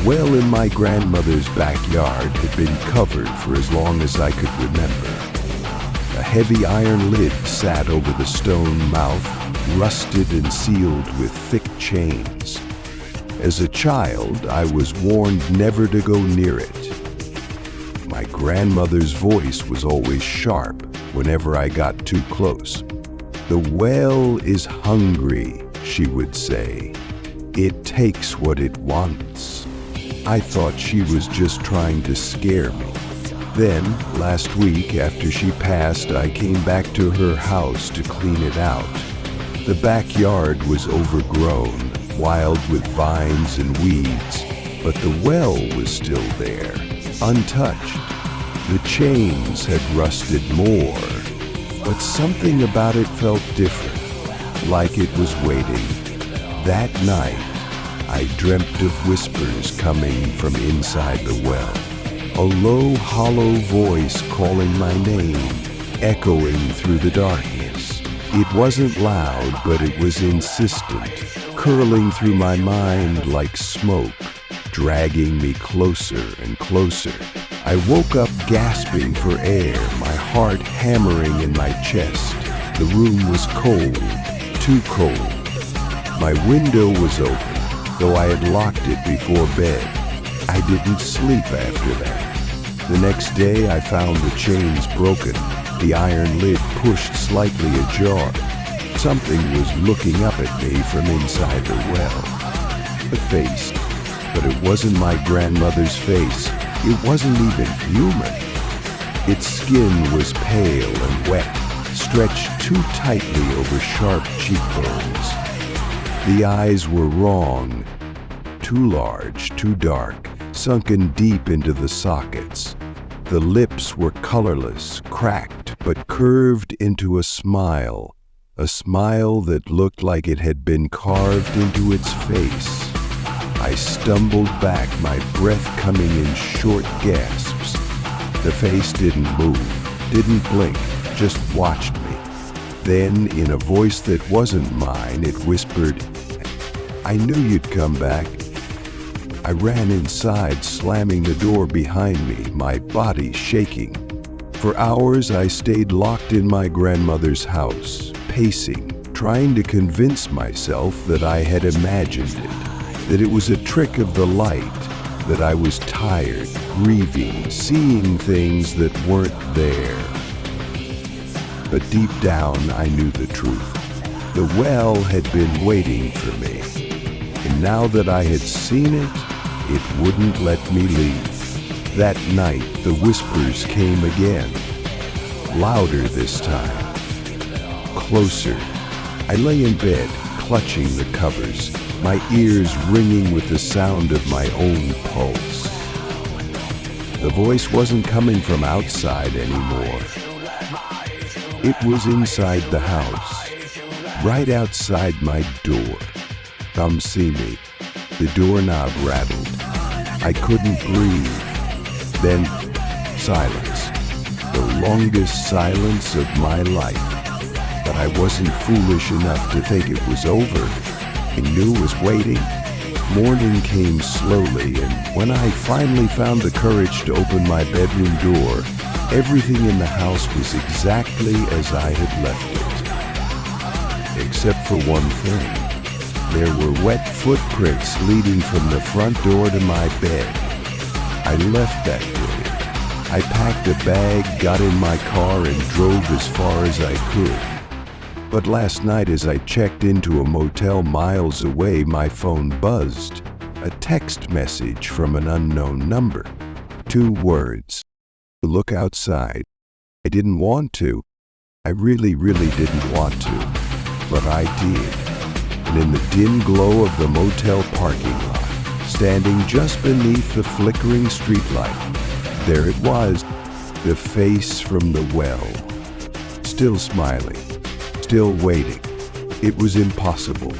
well in my grandmother's backyard had been covered for as long as I could remember. A heavy iron lid sat over the stone mouth, rusted and sealed with thick chains. As a child, I was warned never to go near it. My grandmother's voice was always sharp whenever I got too close. "The well is hungry," she would say. "It takes what it wants." I thought she was just trying to scare me. Then, last week after she passed, I came back to her house to clean it out. The backyard was overgrown, wild with vines and weeds, but the well was still there, untouched. The chains had rusted more, but something about it felt different, like it was waiting. That night, I dreamt of whispers coming from inside the well. A low, hollow voice calling my name, echoing through the darkness. It wasn't loud, but it was insistent, curling through my mind like smoke, dragging me closer and closer. I woke up gasping for air, my heart hammering in my chest. The room was cold, too cold. My window was open, though I had locked it before bed. I didn't sleep after that. The next day, I found the chains broken, the iron lid pushed slightly ajar. Something was looking up at me from inside the well. A face, but it wasn't my grandmother's face. It wasn't even human. Its skin was pale and wet, stretched too tightly over sharp cheekbones. The eyes were wrong, too large, too dark, sunken deep into the sockets. The lips were colorless, cracked, but curved into a smile that looked like it had been carved into its face. I stumbled back, my breath coming in short gasps. The face didn't move, didn't blink, just watched me. Then, in a voice that wasn't mine, it whispered, "I knew you'd come back." I ran inside, slamming the door behind me, my body shaking. For hours, I stayed locked in my grandmother's house, pacing, trying to convince myself that I had imagined it, that it was a trick of the light, that I was tired, grieving, seeing things that weren't there. But deep down, I knew the truth. The well had been waiting for me, and now that I had seen it, it wouldn't let me leave. That night, the whispers came again, louder this time, closer. I lay in bed, clutching the covers, my ears ringing with the sound of my own pulse. The voice wasn't coming from outside anymore. It was inside the house, right outside my door. "Come see me." The doorknob rattled. I couldn't breathe. Then, silence. The longest silence of my life. But I wasn't foolish enough to think it was over. I knew it was waiting. Morning came slowly, and when I finally found the courage to open my bedroom door, everything in the house was exactly as I had left it. Except for one thing. There were wet footprints leading from the front door to my bed. I left that day. I packed a bag, got in my car, and drove as far as I could. But last night, as I checked into a motel miles away, my phone buzzed. A text message from an unknown number. 2 words. Look outside. I didn't want to. I really didn't want to. But I did. And in the dim glow of the motel parking lot, standing just beneath the flickering streetlight, there it was, the face from the well. Still smiling, still waiting. It was impossible.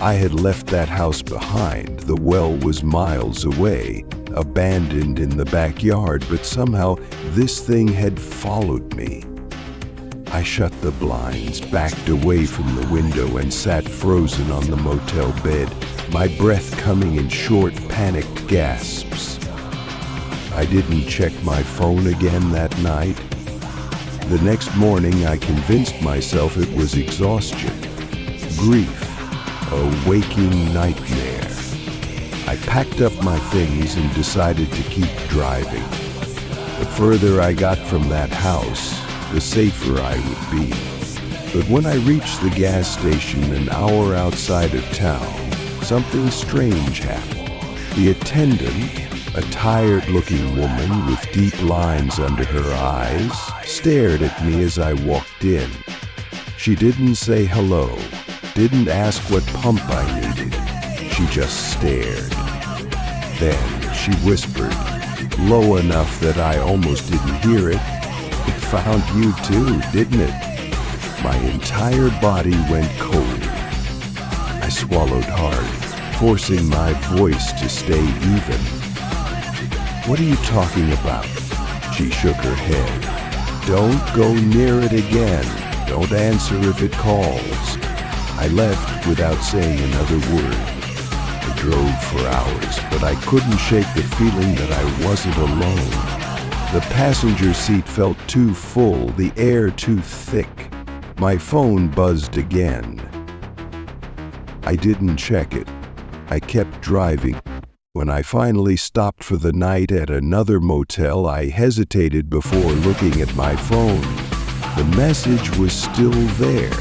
I had left that house behind. The well was miles away, abandoned in the backyard, but somehow this thing had followed me. I shut the blinds, backed away from the window, and sat frozen on the motel bed, my breath coming in short, panicked gasps. I didn't check my phone again that night. The next morning, I convinced myself it was exhaustion, grief, a waking nightmare. I packed up my things and decided to keep driving. The further I got from that house, the safer I would be. But when I reached the gas station an hour outside of town, something strange happened. The attendant, a tired-looking woman with deep lines under her eyes, stared at me as I walked in. She didn't say hello, didn't ask what pump I needed. She just stared. Then she whispered, low enough that I almost didn't hear it, "It found you too, didn't it?" My entire body went cold. I swallowed hard, forcing my voice to stay even. "What are you talking about?" She shook her head. "Don't go near it again. Don't answer if it calls." I left without saying another word. I drove for hours, but I couldn't shake the feeling that I wasn't alone. The passenger seat felt too full, the air too thick. My phone buzzed again. I didn't check it. I kept driving. When I finally stopped for the night at another motel, I hesitated before looking at my phone. The message was still there,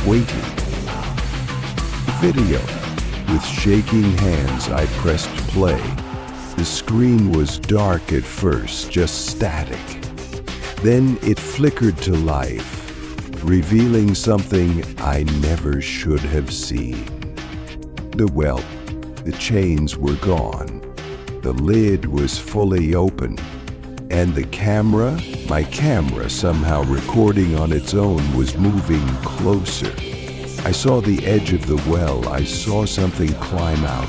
waiting. Video. With shaking hands, I pressed play. The screen was dark at first, just static. Then it flickered to life, revealing something I never should have seen. The chains were gone. The lid was fully open. And the camera, my camera somehow recording on its own, was moving closer. I saw the edge of the well. I saw something climb out.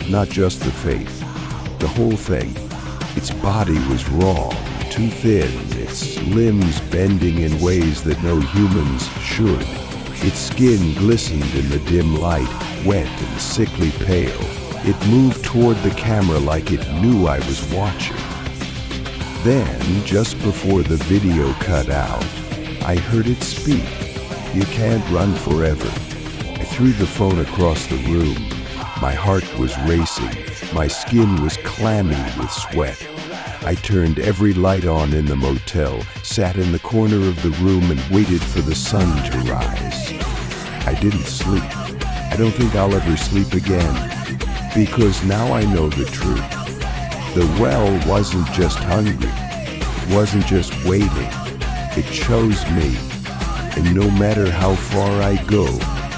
Not just the face, the whole thing. Its body was raw, too thin, its limbs bending in ways that no humans should. Its skin glistened in the dim light, wet and sickly pale. It moved toward the camera like it knew I was watching. Then, just before the video cut out, I heard it speak. "You can't run forever." I threw the phone across the room. My heart was racing. My skin was clammy with sweat. I turned every light on in the motel, sat in the corner of the room and waited for the sun to rise. I didn't sleep. I don't think I'll ever sleep again, because now I know the truth. The well wasn't just hungry. It wasn't just waiting. It chose me. And no matter how far I go,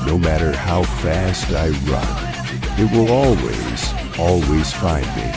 no matter how fast I run, it will always find me.